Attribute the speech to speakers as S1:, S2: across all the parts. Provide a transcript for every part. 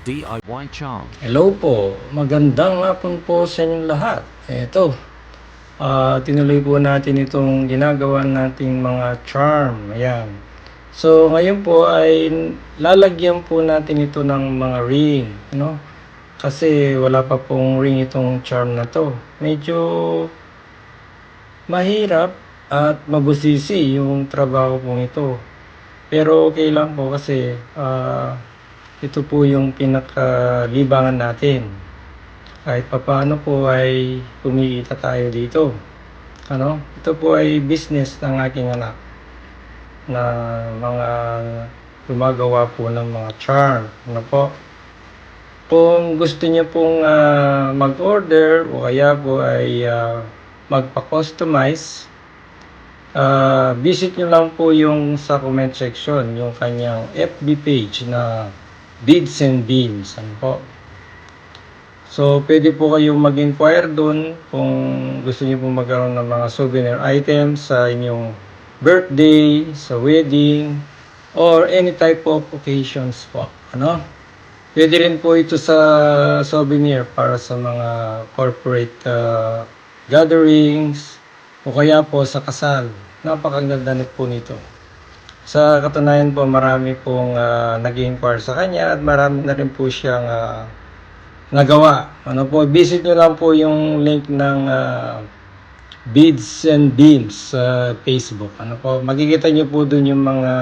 S1: DIY Charm.
S2: Hello po, magandang hapon po sa inyong lahat. Eto, tinuloy po natin itong ginagawa nating mga charm. Ayan. So, ngayon po ay lalagyan po natin ito ng mga ring. No? Kasi wala pa pong ring itong charm na to. Medyo mahirap at mabusisi yung trabaho pong ito. Pero okay lang po kasi ito po yung pinakalibangan natin. Kahit papaano po ay kumikita tayo dito. Ito po ay business ng aking anak na mga gumagawa po ng mga charm. Po? Kung gusto niyo pong mag-order o kaya po ay magpa-customize, visit nyo lang po yung sa comment section, yung kanyang FB page na Beads and Beans. Po? So, pwede po kayong mag-inquire doon kung gusto niyo po magkaroon ng mga souvenir items sa inyong birthday, sa wedding, or any type of occasions po. Pwede rin po ito sa souvenir para sa mga corporate gatherings, o kaya po sa kasal. Napakaganda po nito. Sa katunayan po, marami pong nag-inquire sa kanya at marami na rin po siyang nagawa. Visit nyo lang po yung link ng Beads and Beans sa Facebook. Makikita nyo po dun yung mga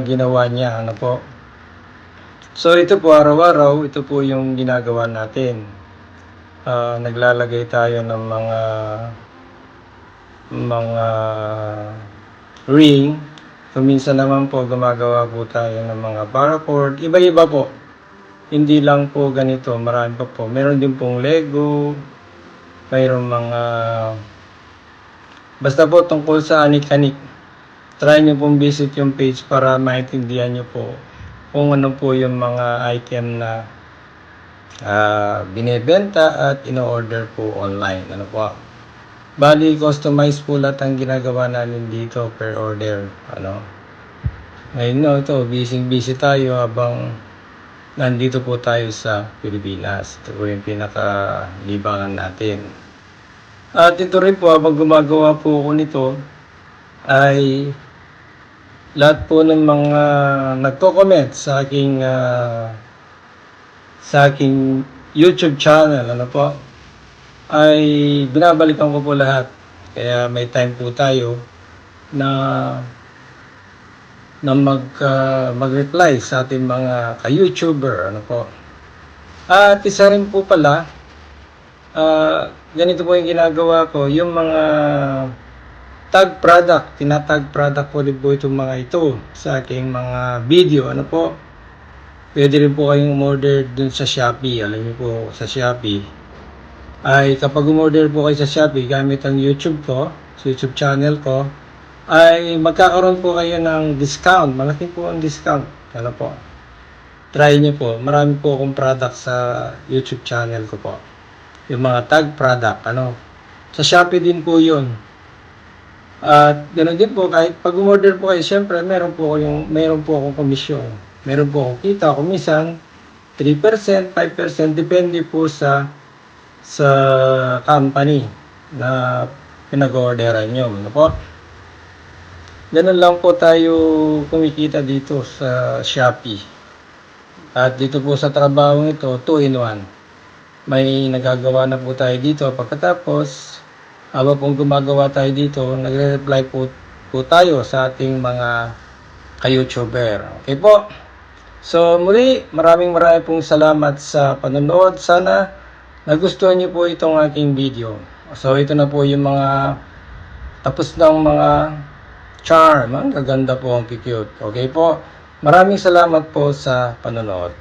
S2: ginawa niya. So ito po araw-araw, ito po yung ginagawa natin. Naglalagay tayo ng mga ring. Minsan naman po gumagawa po tayo ng mga paracord. Iba-iba po. Hindi lang po ganito, marami pa po. Meron din pong Lego, mayroong mga basta po tungkol sa anik-anik. Try nyo pong visit yung page para maintindihan nyo po kung ano po yung mga item na binebenta at in-order po online. Bali, customize po lahat ang ginagawa namin dito per order. Ngayon ito, busy tayo habang nandito po tayo sa Pilipinas. Ito po yung pinakalibangan natin. At ito rin po, habang gumagawa po ako nito, ay lahat po ng mga nagko-comment sa aking YouTube channel, ay binabalikan ko po lahat. Kaya may time po tayo na mag-reply sa ating mga ka-YouTuber. At isa rin po pala, ganito po yung ginagawa ko, yung mga tag product, tinatag product po rin po itong mga ito sa aking mga video. Pwede rin po kayong umorder dun sa Shopee. Alam niyo po, sa Shopee ay kapag umorder po kayo sa Shopee gamit ang YouTube ko, sa YouTube channel ko, ay magkakaroon po kayo ng discount. Malaki po ang discount. Try nyo po. Marami po akong product sa YouTube channel ko po. Yung mga tag product. Sa Shopee din po yun. At ganoon din po, kahit pag umorder po kayo, syempre meron po akong komisyon. Meron po akong kita. Kumisan, 3%, 5%, depende po sa company na pinag-orderan nyo. Ganun lang po tayo kumikita dito sa Shopee. At dito po sa trabaho ito, 2-in-1. May nagagawa na po tayo dito. Pagkatapos, habang pong gumagawa tayo dito, nagre-reply po tayo sa ating mga ka-YouTuber. Okay po? So muli, maraming pong salamat sa panonood. Sana nagustuhan niyo po itong aking video. So ito na po yung mga tapos ng mga charm. Ang gaganda po, ang cute. Okay po? Maraming salamat po sa panonood.